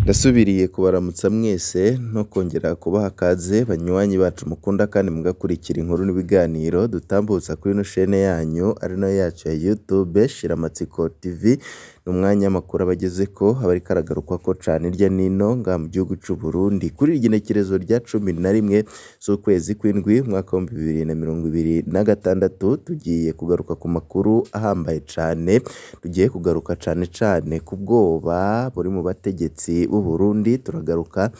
Ndasubiriye kubaramutsa mwese no kongera kubaha ikaze banywanyi bacu mukunda kandi mugakurikira inkuru n'ibiganiro dutambutsa kuri ino shene yanyu ari nayo yacu ya YouTube Shiramatsiko TV. Ni umwanya w'amakuru aba agezeko aba ariko aragarukwako cane hirya nino ngaha mu gihugu c'u Burundi kuri iri genekerezo rya 11 z'ukwezi kw'indwi umwaka wa 2026 tugiye kugaruka ku makuru ahambaye cane. Tugiye kugaruka cane ku bwoba buri mu bategetsi b'u Burundi, turagaruka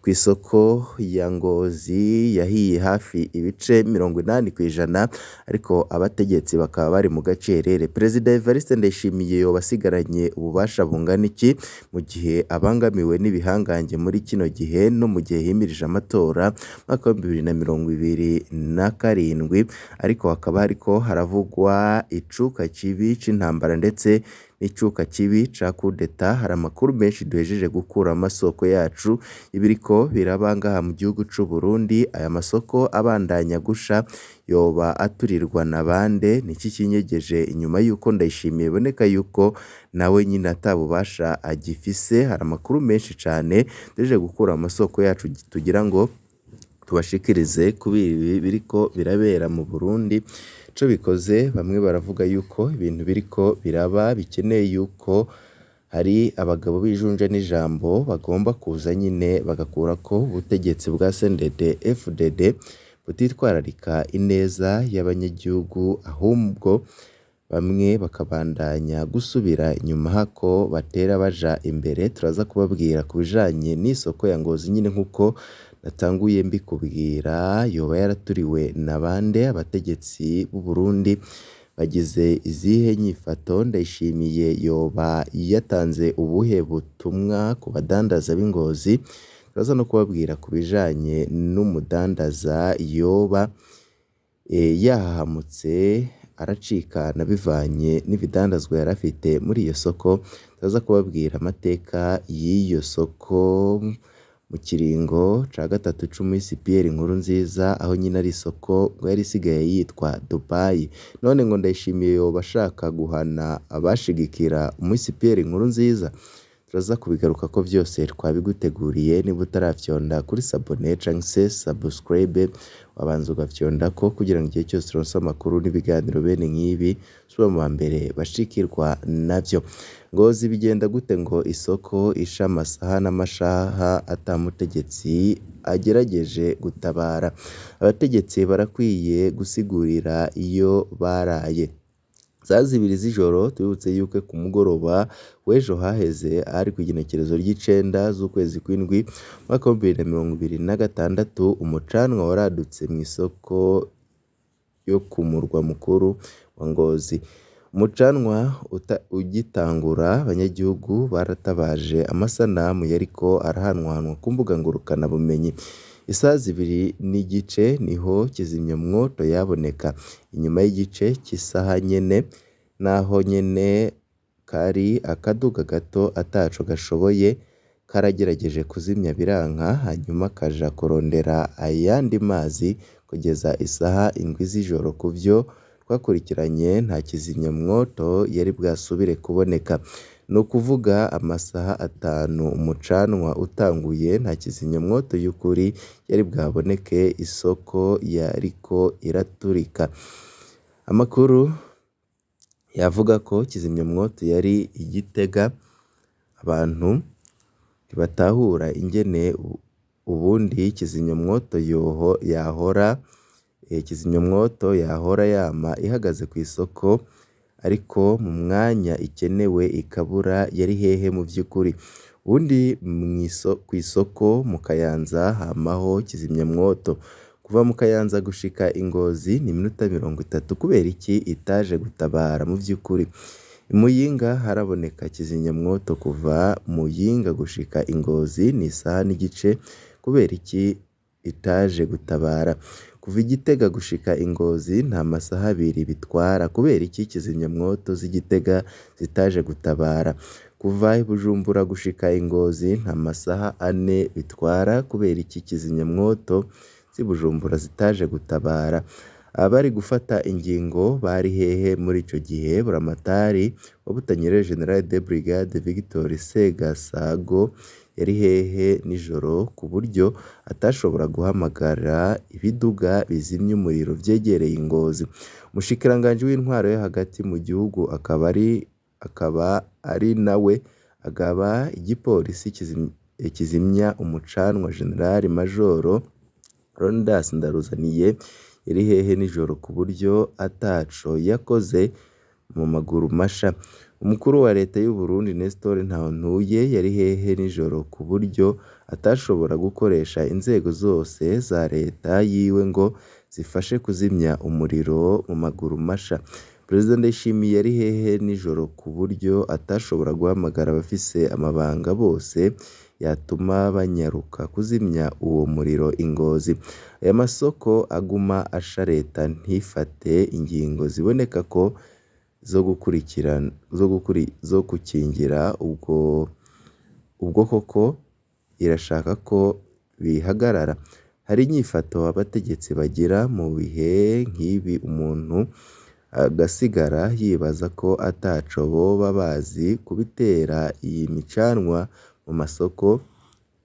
kw'isoko ya Ngozi yahiye hafi ibice 80% ariko abategetsi bakaba bari mu gacerere. Perezida Evariste Ndayishimiye yoba asigaranye ububasha bungana iki mu gihe abangamiwe n'ibihangange muri kino gihe no mu gihe himirije amatora mwaka wa 2027, ariko hakaba hariko haravugwa icuka kibi c'intambara ndetse n'icuka kibi ca kudeta. Hari amakuru menshi duhejeje gukura amasoko yacu ibiriko biraba ngaha mu gihugu c'u Burundi. Aya masoko abandanya gusha yoba aturirwa na bande? Niki kinyegeje inyuma yuko Ndayishimiye boneka yuko nawe nyine atabubasha agifise? Hari amakuru menshi cane duhejeje gukura amasoko yacu tugira ngo tubashikirize kubi ibi biriko birabera mu Burundi. Ico bikoze bamwe baravuga yuko ibintu biriko biraba bikeneye yuko hari abagabo bijunje n'ijambo bagomba kuza nyine bagakurako ubutegetsi bwa CNDD-FDD butitwararika ineza y'abanyagihugu, ahubwo bamwe bakabandanya gusubira inyuma hako batera baja imbere. Turaza kubabwira ku bijanye n'isoko ya Ngozi nyine nkuko natanguye mbikubwira, yoba yaraturiwe na bande? Abategetsi b'u Burundi bagize izihe nyifato? Ndayishimiye yoba yatanze ubuhe butumwa ku badandaza b'Ingozi? Turaza no kubabwira ku bijanye n'umudandaza yoba yahahamutse aracikana bivanye n'ibidandazwa yari afite muri iyo soko. Turaza kubabwira amateka y'iyo soko mu kiringo ca gatatu c'umuhisi Pierre Nkurunziza, aho nyine ari isoko ngo yari isigaye yitwa Dubai. None ngo Ndayishimiye yoba ashaka guhana abashigikira umuhisi Pierre Nkurunziza? Turaza kubigaruka ko vyose twabiguteguriye. Niba utarafyonda kuri s'abonner canke se subscribe wabanza ugafyondako kugira ngo igihe cyose turonse amakuru n'ibiganiro bene nk'ibi suba mu mbere bashikirwa navyo. Ngozi bigenda gute ngo isoko isha amasaha n'amashaha atamutegetsi agerageje gutabara? Abategetsi barakwiye gusigurira iyo baraye. Saa 2 z'ijoro tubibutse yuko ku mugoroba w'ejo haheze ari ku igenekerezo ry'icenda z'ukwezi kw'indwi mwaka wa 2026 umucanwa waradutse mu isoko yo ku murwa mukuru wa Ngozi. Umucanwa ugitangura abanyagihugu baratabaje amasanamu yariko arahanwanwa ku mbuga ngurukana bumenyi. Isaha 2 n'igice niho kizimyamwoto yaboneka. Inyuma y'igice cy'isaha nyene naho nyene kari akaduga gato ataco gashoboye karagerageje kuzimya biranka, hanyuma kaja kurondera ayandi mazi kugeza isaha 7 z'ijoro. Kuvyo twakurikiranye nta kizimyamwoto yari bwasubire kuboneka. Ni ukuvuga amasaha 5 umucanwa utanguye nta kizimyamwoto y'ukuri yari bwaboneke, isoko yariko iraturika. Amakuru yavuga ko kizimyamwoto yari igitega. Abantu ntibatahura ingene ubundi kizimyamwoto yahora yama ihagaze ku isoko, ariko mu mwanya ikenewe ikabura. Yari hehe mu vy'ukuri? Ubundi ku isoko mu Kayanza hamaho kizimyamwoto. Kuva mu Kayanza gushika Ingozi ni iminota 30. Kubera iki itaje gutabara mu vy'ukuri? I Muyinga haraboneka kizimyamwoto. Kuva Muyinga gushika Ingozi ni isaha n'igice. Kubera iki itaje gutabara? Kuva Igitega gushika Ingozi nta masaha 2 bitwara. Kubera iki kizimyamwoto z'Igitega zitaje gutabara? Kuva Bujumbura gushika Ingozi nta masaha 4 bitwara. Kubera iki kizimyamwoto z'i Bujumbura zitaje gutabara? Abari gufata ingingo bari hehe muri ico gihe? Buramatari wa Butanyerera General de Brigade Victor Segasago yari hehe nijoro ku buryo atashobora guhamagara ibiduga bizimya umuriro vyegereye i Ngozi. Umushikiranganji w'intwaro yo hagati mu gihugu akaba ari nawe agaba igipolisi kizimya umucanwa General Major Rondas Ndaruzaniye yari hehe nijoro ku buryo ataco yakoze mu maguru masha. Umukuru wa leta y'u Burundi Nestor Ntawontuye yari hehe nijoro ku buryo atashobora gukoresha inzego zose za leta yiwe ngo zifashe kuzimya umuriro mu maguru masha. Perezida Ndayishimiye yari hehe nijoro ku buryo atashobora guhamagara abafise amabanga bose yatuma banyaruka kuzimya uwo muriro i Ngozi. Aya masoko aguma asha leta ntifate ingingo ziboneka ko zo gukingira ubwo koko irashaka ko bihagarara. Hari inyifato abategetsi bagira mu bihe nk'ibi umuntu agasigara yibaza ko ataco boba bazi kubitera iyi micanwa mu masoko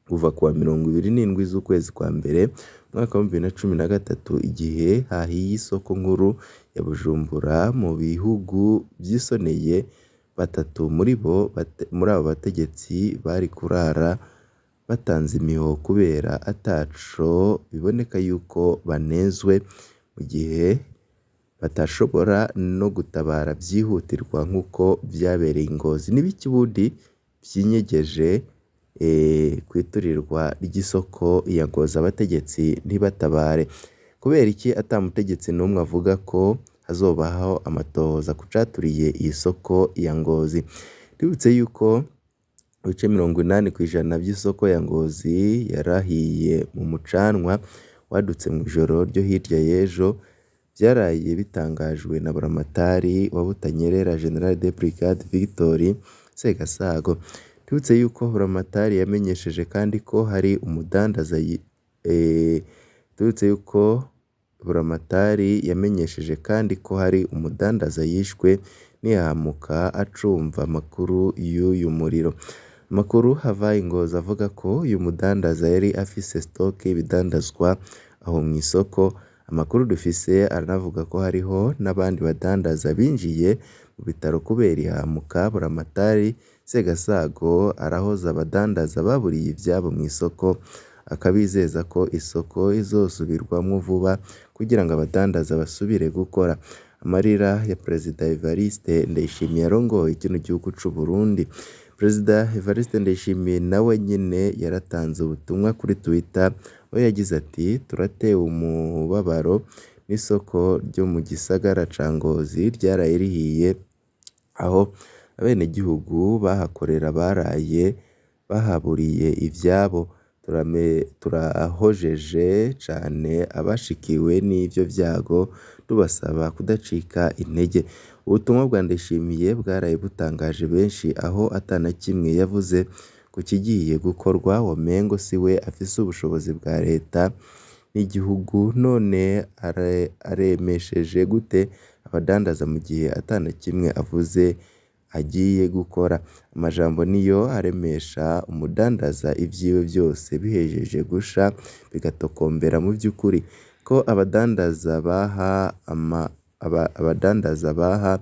kuva kuwa 27 z'ukwezi kwa mbere umwaka wa 2013 igihe hahiye isoko nkuru ya Bujumbura mu bihugu vyisoneye. Batatu muri abo bategetsi bari kurara batanze imihoho kubera ataco biboneka yuko banezwe, mu gihe batashobora no gutabara vyihutirwa nk'uko vyabereye i Ngozi. N'ibiki bundi vyinyegeje kwiturirwa ry'isoko ya Ngozi abategetsi ntibatabare? Kubera iki ata mutegetsi n'umwe avuga ko hazobaho amatohoza ku caturiye iyi soko ya Ngozi? Twibutse yuko ibice 80% vy'isoko ya Ngozi yarahiye mu mucanwa wadutse mw'ijoro ryo hirya y'ejo. Vyaraye bitangajwe na buramatari wa Butanyerera General de Brigade Victor Segasago. Twibutse yuko buramatari yamenyesheje kandi ko hari umudandaza yishwe nihamuka acumva amakuru y'uyu muriro. Amakuru hava i Ngozi avuga ko uyu mudandaza yari afise stock y'ibidandazwa aho mw'isoko. Amakuru dufise aranavuga ko hariho n'abandi badandaza binjiye mu bitaro kubera ihamuka. Buramatari Segasago arahoza abadandaza baburiye ivyabo mw'isoko, akabizeza ko isoko izosubirwamwo vuba kugira ngo abadandaza basubire gukora. Amarira ya Perezida Evariste Ndayishimiye arongoye kino gihugu c'u Burundi. Perezida Evariste Ndayishimiye nawe nyene yaratanze ubutumwa kuri Twitter aho yagize ati turatewe umubabaro n'isoko ryo mu gisagara ca Ngozi ryaraye rihiye, aho abenegihugu bahakorera baraye bahaburiye ivyabo. Turahojeje cane abashikiwe n'ivyo vyago tubasaba kudacika intege. Ubutumwa bwa Ndayishimiye bwaraye butangaje benshi, aho atana kimwe yavuze ku kigiye gukorwa. Womengo siwe afise ubushobozi bwa leta n'igihugu, none aremesheje gute abadandaza mu gihe atana kimwe avuze agiye gukora? Amajambo niyo aremesha umudandaza ivyiwe vyose bihejeje gusha bigatokombera. Mu vy'ukuri ko abadandaza baha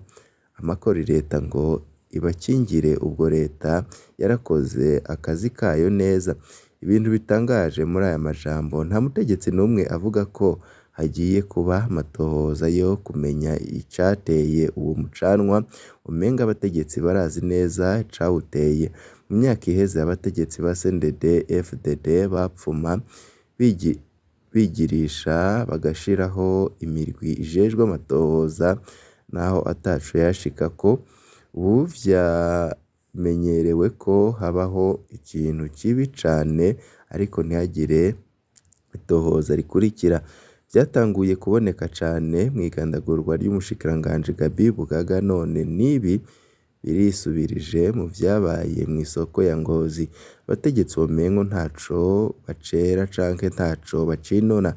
amakori leta ngo ibakingire, ubwo leta yarakoze akazi kayo neza. Ibintu bitangaje muri aya majambo, nta mutegetsi n'umwe avuga ko hagiye kuba amatohoza yo kumenya icateye uwo mucanwa. Umenga abategetsi barazi neza icawuteye. Mu myaka iheze abategetsi ba CNDD FDD bapfuma bigirisha bagashiraho imirwi ijejwe amatohoza naho ataco yashikako. Ubu vyamenyerewe ko habaho ikintu kibi cane ariko ntihagire itohoza rikurikira. Vyatanguye kuboneka cane mw'igandagurwa ry'umushikiranganji Gaby Bugaga, none n'ibi birisubirije mu vyabaye mw'isoko ya Ngozi. Abategetsi womengo ntaco bacera canke ntaco bacinona,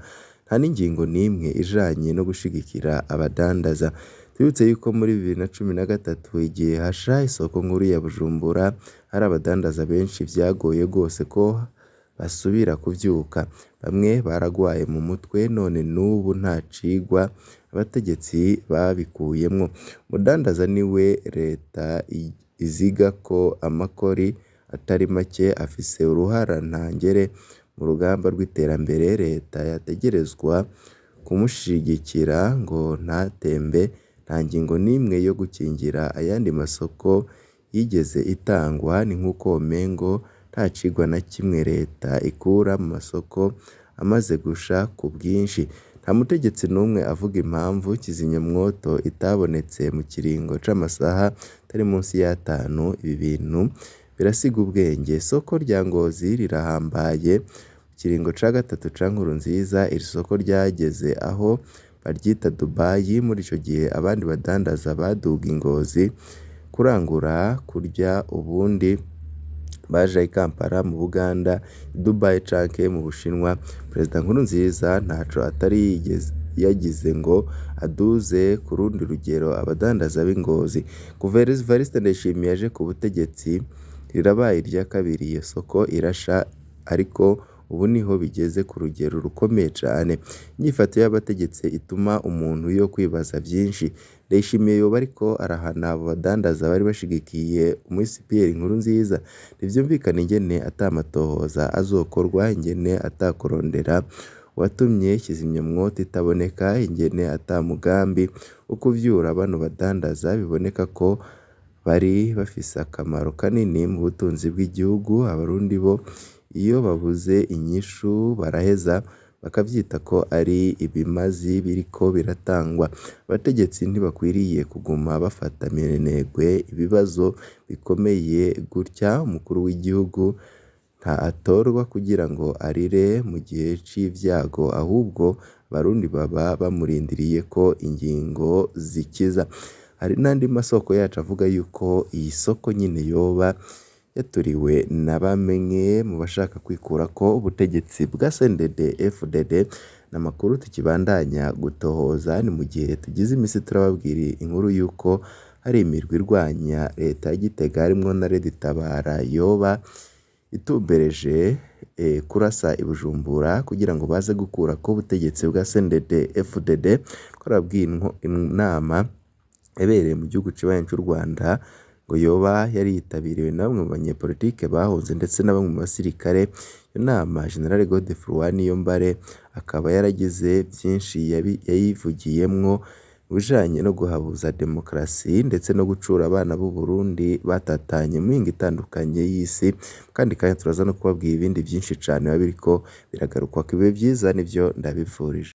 nta n'ingingo n'imwe ijanye no gushigikira abadandaza. Twibutse yuko muri 2013 igihe hasha isoko nkuru ya Bujumbura hari abadandaza benshi vyagoye gose ko basubira kuvyuka, bamwe baragwaye mu mutwe none n'ubu nta cigwa abategetsi babikuyemwo. Umudandaza niwe leta iziga ko amakori atari make, afise uruhara ntangere mu rugamba rw'iterambere. Leta yategerezwa kumushigikira ngo ntatembe. Nta ngingo n'imwe yo gukingira ayandi masoko yigeze itangwa, ni nk'uko womengo nta cigwa na kimwe leta ikura mu masoko amaze gusha ku bwinshi. Nta mutegetsi n'umwe avuga impamvu kizimyamwoto itabonetse mu kiringo c'amasaha atari munsi y'5. Ibi bintu birasiga ubwenge. Isoko rya Ngozi rirahambaye. Mu kiringo ca gatatu ca Nkurunziza iri soko ryageze aho baryita Dubai. Muri ico gihe abandi badandaza baduga i Ngozi kurangura kurya, ubundi baja i Kampala mu Buganda, i Dubai canke mu Bushinwa. Perezida Nkurunziza ntaco atari yagize ngo aduze ku rundi rugero abadandaza b'i Ngozi. Kuva Evariste Ndayishimiye aje ku butegetsi rirabaye irya kabiri iyo soko irasha, ariko ubu niho bigeze ku rugero rukomeye cane. Inyifato y'abategetsi ituma umuntu yo kwibaza vyinshi. Ndayishimiye yoba ariko arahana abo badandaza bari bashigikiye umuhisi Pierre Nkurunziza? Ntivyumvikana ingene ata matohoza azokorwa, ingene ata kurondera uwatumye kizimyamwoto itaboneka, ingene ata mugambi wo kuvyura bano badandaza. Biboneka ko bari bafise akamaro kanini mu butunzi bw'igihugu. Abarundi bo iyo babuze inyishu baraheza bakavyita ko ari ibimazi biriko biratangwa. Abategetsi ntibakwiriye kuguma bafata minenegwe ibibazo bikomeye gutya. Umukuru w'igihugu atorwa kugira ngo arire mu gihe c'ivyago, ahubwo abarundi baba bamurindiriye ko ingingo zikiza. Hari n'andi masoko yacu avuga yuko iyi soko nyine yoba yaturiwe na bamwe mu bashaka kwikurako ubutegetsi bwa CNDD-FDD. N'amakuru tukibandanya gutohoza. Ni mu gihe tugize imisi turababwira inkuru yuko hari imirwi irwanya leta ya Gitega harimwo na Red Tabara yoba itumbereje kurasa i Bujumbura kugira ngo baze gukurako ubutegetsi bwa CNDD-FDD. Twarabwiye inama yabereye mu gihugu cibanyi c'u Rwanda ngo yoba yari yitabiriwe na bamwe mu banyepolitike bahunze ndetse na bamwe mu basirikare. Iyo nama General Godefroid Niyombare akaba yaragize vyinshi yayivugiyemwo mu bijanye no guhabuza demokarasi ndetse no gucura abana b'u Burundi batatanye mu mihingo itandukanye y'isi. Kandi turaza no kubabwira ibindi vyinshi cane biba biriko biragarukwako. Ibihe vyiza nivyo ndabipfurije.